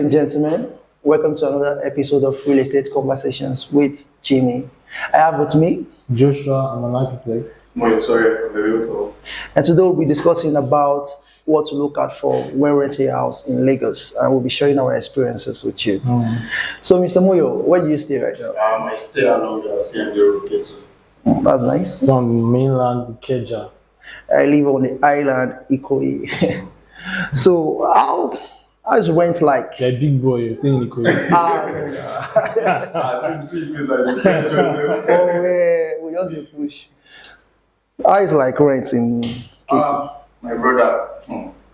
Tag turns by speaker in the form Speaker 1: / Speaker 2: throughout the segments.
Speaker 1: and gentlemen, welcome to another episode of Real Estate Conversations with Jimmy. I have with me
Speaker 2: Joshua. I'm an architect.
Speaker 3: Sorry, I'm the realtor.
Speaker 1: and today we'll be discussing about what to look out for when renting a house in Lagos, and we'll be sharing our experiences with you. So, Mr. Moyo, where do you stay right now?
Speaker 3: I stay along the CMD.
Speaker 1: That's nice.
Speaker 2: It's on the mainland, Ikeja.
Speaker 1: I live on the island, Ikoyi. So, how is rent like?
Speaker 2: You're a big boy, you're thinking Ikoyi.
Speaker 1: We just dey push. How is like rent in Katy?
Speaker 3: My brother,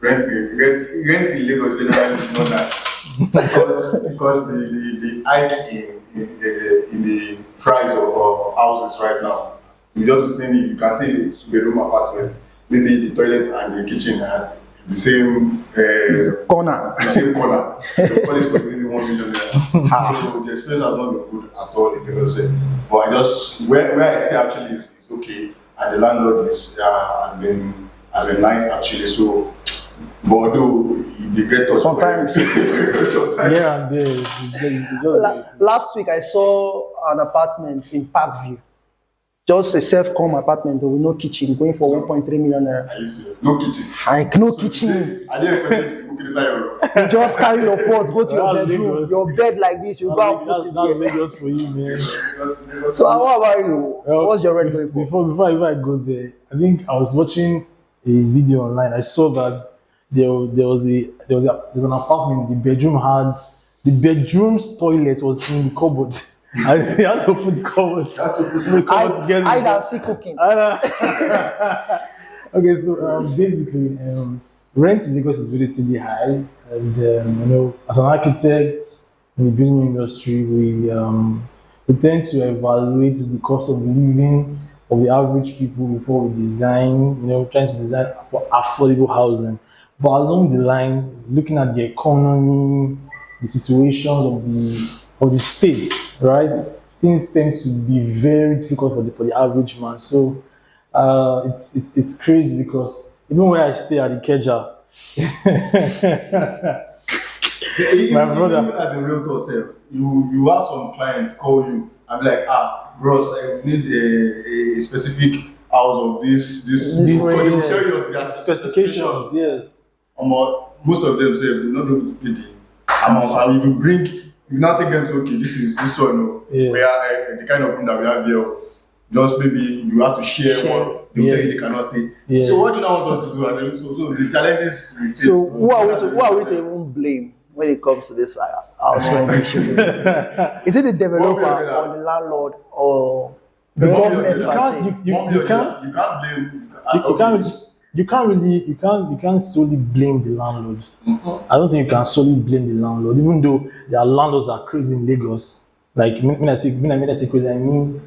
Speaker 3: rent in Lagos generally is not nice because the hike in the price of houses right now. You just see you can see the two-bedroom apartment, maybe the toilet and the kitchen are the same
Speaker 1: Corner.
Speaker 3: The same corner. The quality was maybe 1 million naira. So the experience has not been good at all in Lagos. But I just where I stay actually is okay, and the landlord has been nice actually. So, but although they get us
Speaker 1: Sometimes.
Speaker 2: Yeah, and there.
Speaker 1: Last week I saw an apartment in Parkview. Just a self-contained apartment with no kitchen, going for 1.3 million naira.
Speaker 3: Are you serious? No kitchen.
Speaker 1: Like no kitchen.
Speaker 3: I didn't expect you to cook inside your room.
Speaker 1: You just carry your pot, go to your
Speaker 2: That's
Speaker 1: bedroom,
Speaker 2: Lagos.
Speaker 1: your bed like this, you go and put it
Speaker 2: That's
Speaker 1: there.
Speaker 2: Lagos for you, man.
Speaker 1: So what about you? What's your rent going for?
Speaker 2: Before I go there, I think I was watching a video online. I saw that there was an apartment. The bedroom's toilet was in the cupboard. And they had to put the cupboard. together.
Speaker 1: I don't see cooking.
Speaker 2: Okay, so basically, rent in Lagos is relatively high, and as an architect in the building industry, we tend to evaluate the cost of living of the average people before we design. Trying to design for affordable housing. But along the line, looking at the economy, the situations of the state, right? Things tend to be very difficult for the average man. So it's crazy because even where I stay at Ikeja, my brother.
Speaker 3: Even as a realtor, you have some clients call you and be like, bros, I need a specific house of this. So they will show you their
Speaker 2: Specifications, yes.
Speaker 3: Most of them say they're not able to pay the amount, and you now take them to this one.
Speaker 2: Yeah.
Speaker 3: Where the kind of room that we have here, just maybe you have to share one. They will tell you they cannot stay.
Speaker 2: Yeah.
Speaker 3: So what do you now want us to do? So the challenges we face.
Speaker 1: So who are we to even blame when it comes to this house rent issues? Is it the developer or the landlord or the government?
Speaker 2: You can't solely blame the landlord. I don't think you can solely blame the landlord, even though there are landlords that are crazy in Lagos. Like when I say crazy, I mean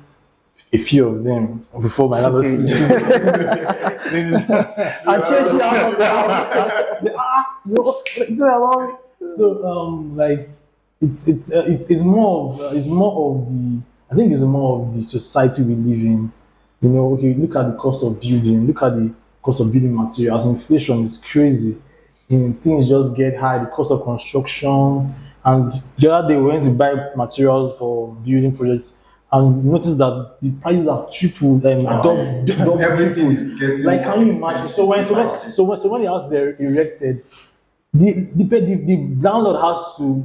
Speaker 2: a few of them before my landlord.
Speaker 1: And chase you out of the house.
Speaker 2: So it's more of the society we live in. Okay, look at the cost of building. Look at the cost of building materials. Inflation is crazy. Things just get high. The cost of construction. And the other day we went to buy materials for building projects and noticed that the prices have tripled and double.
Speaker 3: Everything is getting.
Speaker 2: Like, can you imagine? So when the houses are erected, the landlord has to.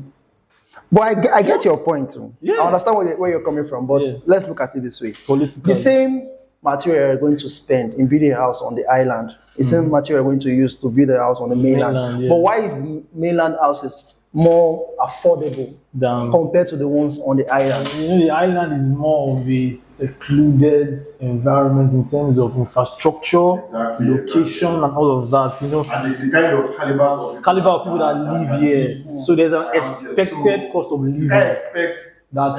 Speaker 1: But I get your point too.
Speaker 2: Yeah.
Speaker 1: I understand where you're coming from, but let's look at it this way.
Speaker 2: Politically.
Speaker 1: The same material you're going to spend in building a house on the island, the same material you're going to use to build a house on the mainland.
Speaker 2: Yeah.
Speaker 1: But why is the mainland houses more affordable compared to the ones on the island?
Speaker 2: The island is more of a secluded environment in terms of infrastructure, location, and all of that.
Speaker 3: And the kind of
Speaker 2: caliber of people that live here. So there's an expected cost of living.
Speaker 3: I expect that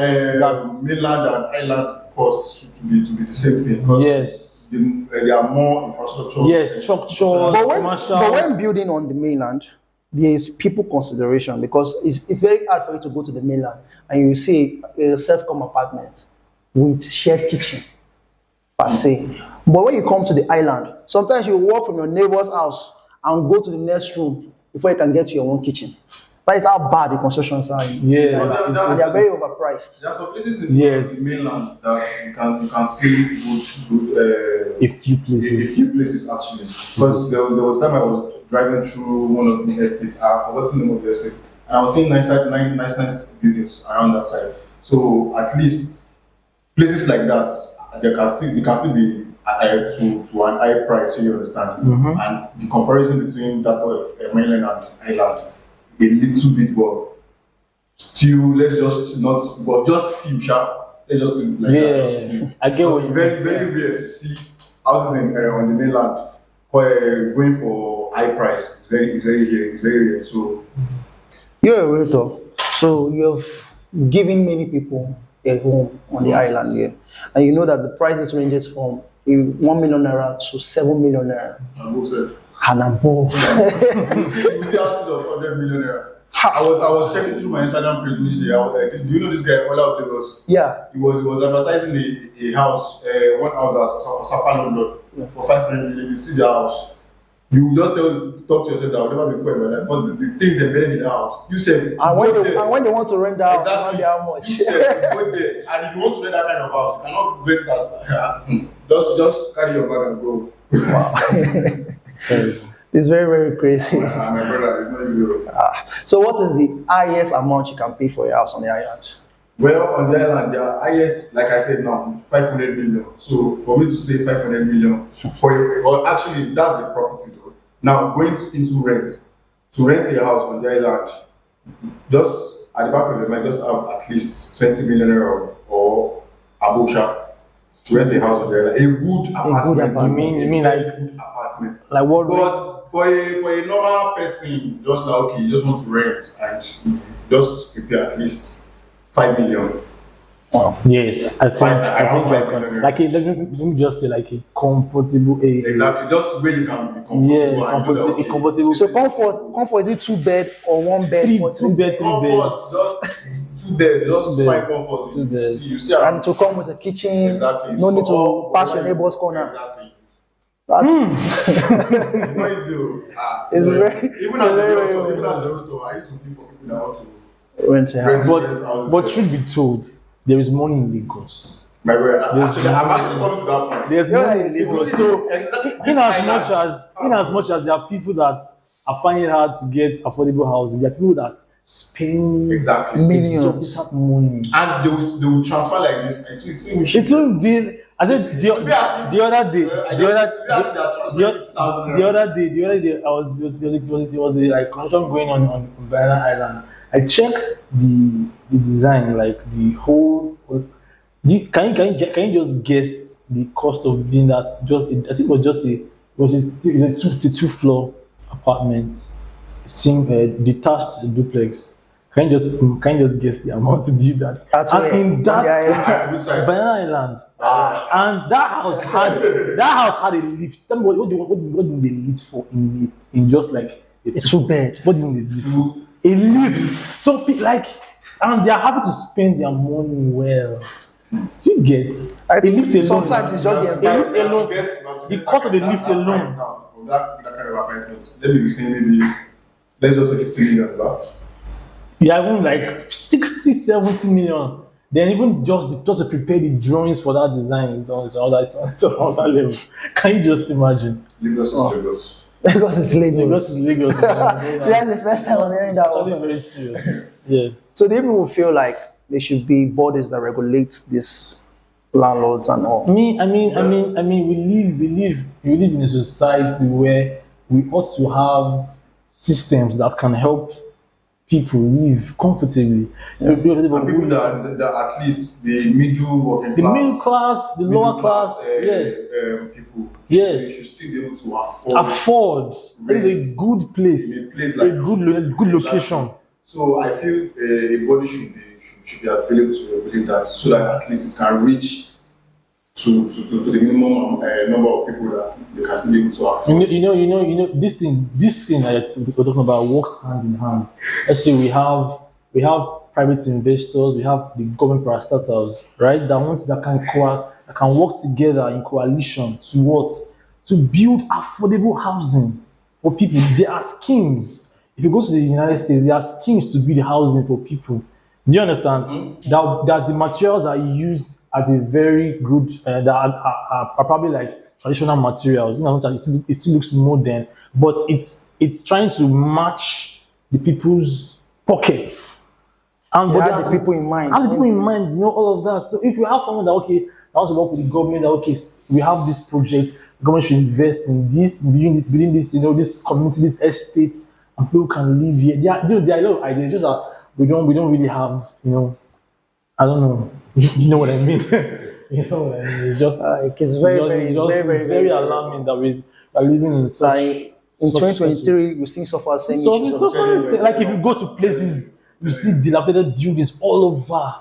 Speaker 3: mainland and island costs to be the same thing. Because there are more infrastructure.
Speaker 2: Yes, structure.
Speaker 1: But when building on the mainland, there is people consideration because it's very hard for you to go to the mainland and you see a self-contained apartment with shared kitchen per se. But when you come to the island, sometimes you walk from your neighbor's house and go to the next room before you can get to your own kitchen. That is how bad the constructions are.
Speaker 2: Yeah.
Speaker 1: And they are very overpriced.
Speaker 3: There are some places in
Speaker 2: Yes.
Speaker 3: the mainland that you can see good
Speaker 2: A few
Speaker 3: a
Speaker 2: places.
Speaker 3: few places actually. Because there was time I was driving through one of the estates. I've forgotten the name of the estate. And I was seeing nice buildings around that side. So at least places like that, they can still be to an high price. You understand? And the comparison between that of mainland and island, a little bit, but still, let's just not, but just few sharp. Let's just be like that. Just few.
Speaker 2: I get what
Speaker 3: It's
Speaker 2: you
Speaker 3: very rare to see houses on the mainland going for high price. It's very rare. So
Speaker 1: You're a realtor, so you've given many people a home on the island here, and you know that the prices ranges from 1 million naira to 7 million naira and above.
Speaker 3: You see houses of 100 million naira. I was checking through my Instagram page initially. I was like, do you know this guy, Wahala of Lagos?
Speaker 1: Yeah.
Speaker 3: He was advertising a house, one house at Sapa London for 500 million. You see the house. You just talk to yourself that I'll never be poor in my life. But the things embedded in the house, you said,
Speaker 1: and when they want to rent that house,
Speaker 3: exactly.
Speaker 1: how much?
Speaker 3: You said, go there. And if you want to rent that kind of house, you cannot rent that. Just carry your bag and go.
Speaker 1: Wow. It's very, very crazy.
Speaker 3: My brother, it's not easy.
Speaker 1: So what is the highest amount you can pay for your house on the island?
Speaker 3: Well, on the island, the highest, like I said now, 500 million. So for me to say 500 million, or actually that's the property though. Now going into rent, to rent a house on the island, just at the back of your mind, just have at least 20 million or above shop to rent a house on the island. A good apartment.
Speaker 2: You mean like
Speaker 3: apartment?
Speaker 2: Like what?
Speaker 3: But for a normal person, just like okay, you just want to rent and just prepare at least 5 million.
Speaker 2: Wow. Yes, I think like let me just say like a comfortable
Speaker 3: exactly, just where you can be comfortable.
Speaker 2: Yeah, comfortable.
Speaker 1: So comfort is it 2 bed or 1 bed?
Speaker 2: Two bed.
Speaker 3: Comfort, just 2 bed, just find comfort.
Speaker 2: 2 bed.
Speaker 3: You see,
Speaker 1: And to come with a kitchen.
Speaker 3: Exactly.
Speaker 1: No need to pass your neighbor's corner.
Speaker 3: Exactly.
Speaker 1: That's
Speaker 3: It's not easy.
Speaker 1: It's very-
Speaker 3: Even as a realtor, I used to feel for people that want to
Speaker 1: rent a house.
Speaker 2: But truth be told, there is money in Lagos.
Speaker 3: My brother, I'm actually coming to that point.
Speaker 2: There's money in Lagos. So in as much as there are people that are finding it hard to get affordable housing, there are people that spend
Speaker 3: Exactly.
Speaker 1: Millions.
Speaker 2: exorbitant money.
Speaker 3: And they will transfer like this.
Speaker 2: It will be. I said the other day, I was like construction going on Banana Island. I checked the design, like the whole. Can you just guess the cost of being that? I think it was a 2-floor apartment, detached duplex. Can you just guess the amount to do that? In that Banana Island. And that house had a lift. Tell me what did they lift for in just like
Speaker 1: a 2 bed?
Speaker 2: What did they lift for? A lift. Something like, and they are happy to spend their money well. Do you get?
Speaker 1: I think
Speaker 2: lift alone.
Speaker 1: sometimes it's just the environment.
Speaker 2: The cost of the lift alone.
Speaker 3: That kind of apartment. Let me be saying maybe let's just say 50 million.
Speaker 2: You are even like 60, 70 million. Then even just to prepare the drawings for that design is on another level. Can you just imagine?
Speaker 3: Lagos is Lagos.
Speaker 1: Lagos is Lagos.
Speaker 2: Lagos.
Speaker 1: That's the first time I'm hearing that
Speaker 2: Actually
Speaker 1: one.
Speaker 2: very serious. Yeah.
Speaker 1: So the people will feel like there should be bodies that regulate these landlords and all.
Speaker 2: I mean, we live in a society where we ought to have systems that can help people live comfortably.
Speaker 3: And people that at least the middle working class,
Speaker 2: the middle class, the lower class, yes,
Speaker 3: people,
Speaker 2: yes,
Speaker 3: should still be able to afford.
Speaker 2: It is a good place,
Speaker 3: like
Speaker 2: a good location.
Speaker 3: So I feel a body should be available to regulate that, so that at least it can reach to the minimum number of people that they can still be able to afford.
Speaker 2: You know, this thing that we're talking about works hand in hand. Let's say we have private investors, we have the government parastatals, right? That can work together in coalition to build affordable housing for people. There are schemes. if you go to the United States, there are schemes to build housing for people. Do you understand? That the materials are used at a very good, that are probably like traditional materials. You know, it still looks modern, but it's trying to match the people's pockets. And
Speaker 1: They have the people in mind.
Speaker 2: Have the people in mind, you know, all of that. So if you have someone that, okay, that wants to work with the government, that, okay, we have this project, the government should invest in this, building this, you know, this community, this estate, and people can live here. There are a lot of ideas, just that we don't really have, you know, I don't know, you know what I mean? You know what I mean? It's just,
Speaker 1: it's very
Speaker 2: alarming that we are living in such.
Speaker 1: In 2023, we still suffer same issues.
Speaker 2: Like if you go to places, you see dilapidated buildings all over.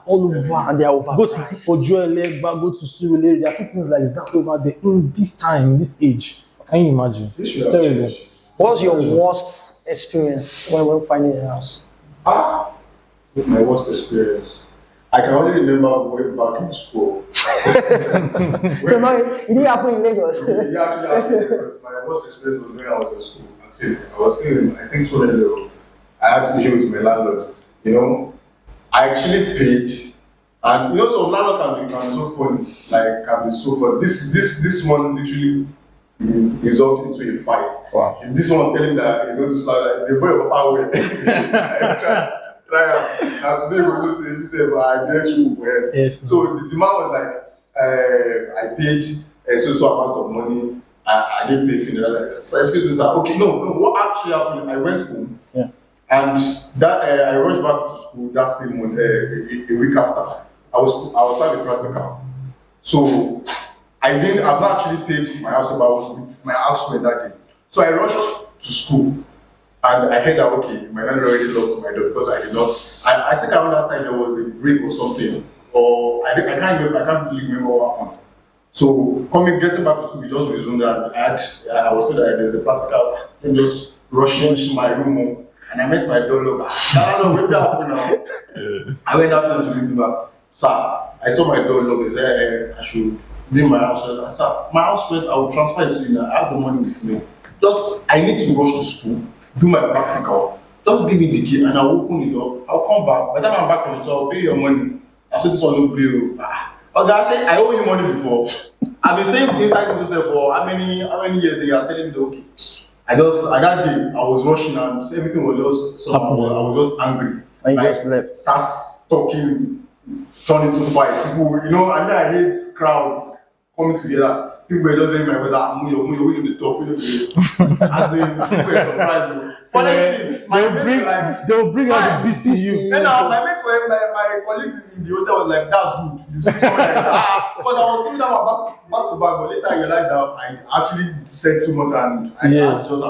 Speaker 1: And they are
Speaker 2: Go to
Speaker 1: overpriced.
Speaker 2: Ojuelegba, go to Surulere, there are things like that over there in this time, in this age. Can you imagine?
Speaker 3: It's
Speaker 2: terrible.
Speaker 1: What's your worst experience when finding a house?
Speaker 3: My worst experience. I can only remember going back in school.
Speaker 1: So now it didn't happen in Lagos.
Speaker 3: You actually asked me, but my worst experience was when I was in school. Actually, I was still in, I think, 20 level. I had an issue with my landlord. You know, I actually paid, and you know, so landlord can be so funny, like can be so funny. This one literally resolved into a fight.
Speaker 1: Wow.
Speaker 3: If this one telling that you know to start, the boy of papa will try out. And today we will say, he said, well, I get you well.
Speaker 2: Yes.
Speaker 3: So the man was like, I paid so amount of money. I didn't pay fee. Like, so excuse me, sir. Okay, no. What actually happened? I went home.
Speaker 2: Yeah.
Speaker 3: And that I rushed back to school that same month, a week after. I was starting practical. So I've not actually paid my house, but I was with my housemate that day. So I rushed to school, and I heard that okay, my landlord already locked my door because I did not. I think around that time there was a break or something, or I can't remember. I can't really remember what happened. So getting back to school, we just resumed, and I was told that there's a practical. I'm just rushing to my room. And I met my door lover. I don't know what's happening now. I went downstairs to meet her. Sir, I saw my door lover there. I should bring my house rent. I said, my house rent, I will transfer it to you now. I have the money with me. I need to rush to school, do my practical. Just give me the key and I'll open the door. I'll come back. By the time I'm back from school, I'll pay your money. I said, this one no pay. Okay, I said, I owe you money before. I've been staying inside the hostel for how many years? They are telling me, okay. That day, I was rushing and everything was just somehow, I was just angry.
Speaker 1: And you
Speaker 3: like,
Speaker 1: just left.
Speaker 3: Starts talking, turning to fight. People, you know, and then I hate crowds coming together. People were just saying, my brother, we in the top, we as in, people were surprised. Funny thing,
Speaker 2: they'll bring out the beast in you.
Speaker 3: Then my mates were, my colleagues in the hostel was like, that's good. You see someone like that. Because I was giving them back to back, but later I realized that I actually said too much and I had to just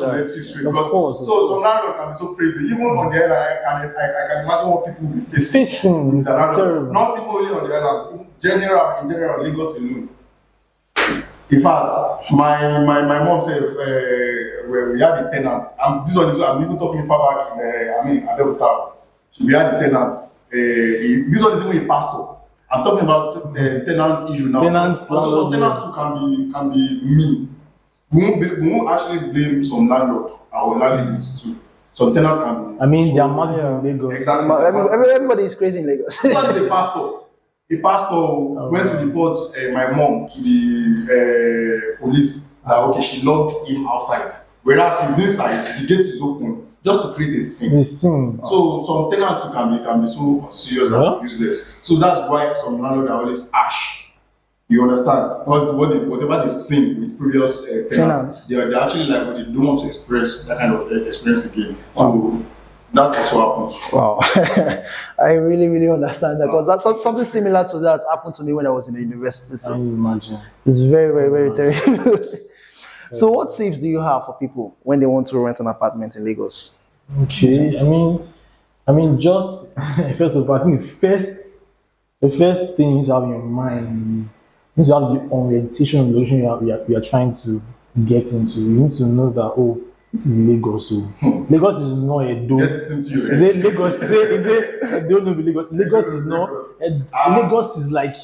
Speaker 3: let history. So landlord can be so crazy. Even on the other, I can imagine what people will be facing. Not even only on the other, in general, Lagos alone. In fact, my mom said we had a tenant. This one is I'm even talking far back in Adelta. We had a tenant. This one is even a pastor. I'm talking about the tenant issue now. Tenants who can be mean. We won't actually blame some landlord. Our landlords too. Some tenants can be.
Speaker 2: I mean, they are mad in Lagos.
Speaker 3: Exactly.
Speaker 1: Everybody is crazy in Lagos.
Speaker 3: This one is the pastor. The pastor went to report my mom to the police that okay, she locked him outside. Whereas she's inside, the gate is open just to create a scene. So some tenants can be so serious and useless. So that's why some landlords are always harsh. You understand? Because whatever they've seen with previous tenants, they're actually like they don't want to experience that kind of experience again. So that also happens.
Speaker 1: Wow. I really understand that because that's something similar to that happened to me when I was in the university. So
Speaker 2: can you imagine?
Speaker 1: It's very terrible. So what tips do you have for people when they want to rent an apartment in Lagos?
Speaker 2: Okay, I mean, just first of all, I think the first thing you have in your mind is you need to have the orientation of the location you are trying to get into. You need to know that this is Lagos. So Lagos is not a dome.
Speaker 3: Get it into your
Speaker 2: head. Is it Lagos? Is it? I don't know. Lagos is not. Lagos is like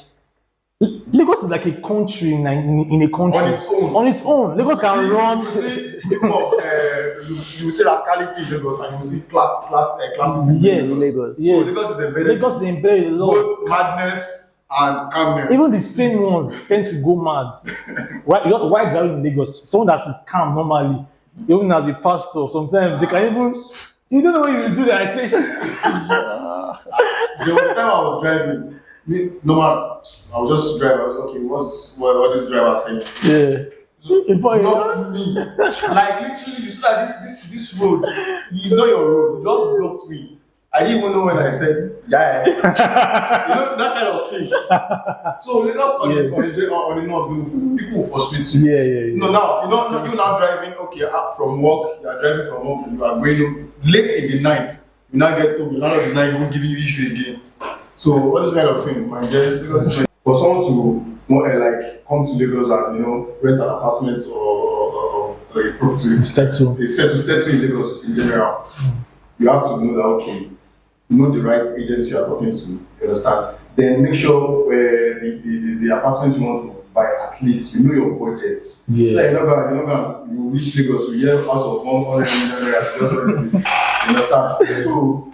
Speaker 2: Lagos is like a country in a country.
Speaker 3: On its own.
Speaker 2: On its own. Lagos can run.
Speaker 3: You see people of, you see rascality in Lagos, and you see classic
Speaker 2: Yes.
Speaker 3: in
Speaker 1: Lagos.
Speaker 3: So
Speaker 2: Yes.
Speaker 3: Lagos is embedded.
Speaker 2: Lagos is embedded a lot.
Speaker 3: Both madness and calmness.
Speaker 2: Even the same ones tend to go mad. Why driving in Lagos? Someone that is calm normally, even as a pastor, sometimes they can even. You don't know when you do the station.
Speaker 3: The time I was driving, normal, I was just driving. I was okay. What this driver saying?
Speaker 2: Yeah.
Speaker 3: Blocked me. Like literally, you see that this road is not your road. You just blocked me. I didn't even know when I said yeah. You know that kind of thing. So Lagos on the north, people will frustrate you.
Speaker 2: Yeah.
Speaker 3: No, now you're now driving. Okay, up from work. You are driving from work. You are going late in the night. You now get to the landlord is not even giving you issue again. So all this kind of thing, for someone to like come to Lagos and rent an apartment or a property,
Speaker 2: Settle
Speaker 3: in Lagos in general, you have to know that okay, you know the right agent you are talking to. You understand? Then make sure the apartment you want to buy, at least you know your budget.
Speaker 2: Yeah.
Speaker 3: Like you reach Lagos, you hear house of 100 million. You understand? So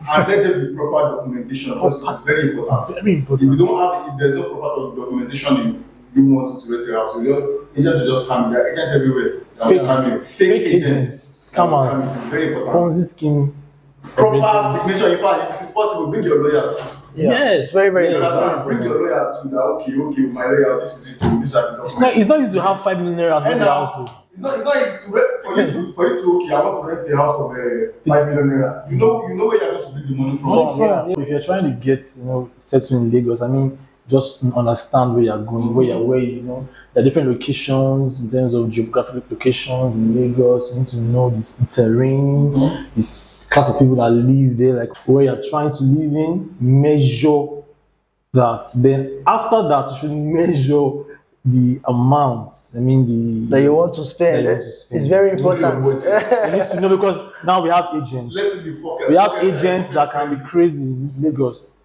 Speaker 3: and let there be proper documentation because it's very important.
Speaker 2: Very important.
Speaker 3: If there's no proper documentation, you want to rent your house. Your agents will just come. There are agents everywhere. Fake agents.
Speaker 2: Scammers.
Speaker 3: Very important.
Speaker 2: Ponzi scheme.
Speaker 3: Proper signature. In fact, if it's possible, bring your lawyer too.
Speaker 1: Yeah.
Speaker 2: Yes.
Speaker 1: It's very, very
Speaker 3: You
Speaker 1: important.
Speaker 3: understand? Bring your lawyer too. That okay, my lawyer. This is it. These are the documents.
Speaker 2: It's not easy to have 5 million naira in the house.
Speaker 3: It's not easy to rent for you to okay. I want to rent the house for 5 million naira. You know where you're going to bring the money from.
Speaker 2: If you're trying to get settled in Lagos, I mean, just understand where you're going, where the different locations in terms of geographic locations in Lagos. You need to know the terrain, the class of people that live there, like where you're trying to live in. Measure that. Then after that, you should measure the amount. I mean
Speaker 1: that you want to spend. It's very important.
Speaker 2: You need to know because now we have agents. We have agents that can be crazy in Lagos.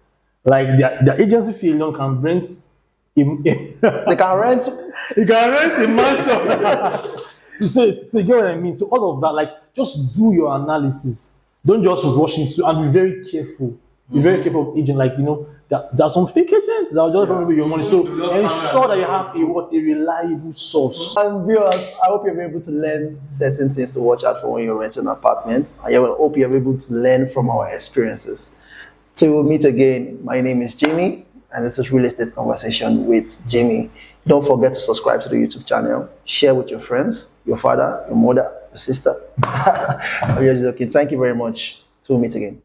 Speaker 2: Like their agency fee alone can rent.
Speaker 1: They can rent.
Speaker 2: You can rent a mansion. So you get what I mean. So all of that, like, just do your analysis. Don't just rush into and be very careful. Be very careful of agent. Like there are some fake agents that will just run away your money. So ensure that you have a reliable source.
Speaker 1: And viewers, I hope you're able to learn certain things to watch out for when you're renting an apartment. I hope you're able to learn from our experiences. Till we meet again, my name is Jimmy, and this is Real Estate Conversation with Jimmy. Don't forget to subscribe to the YouTube channel, share with your friends, your father, your mother, your sister. I'm just joking. Thank you very much. Till we meet again.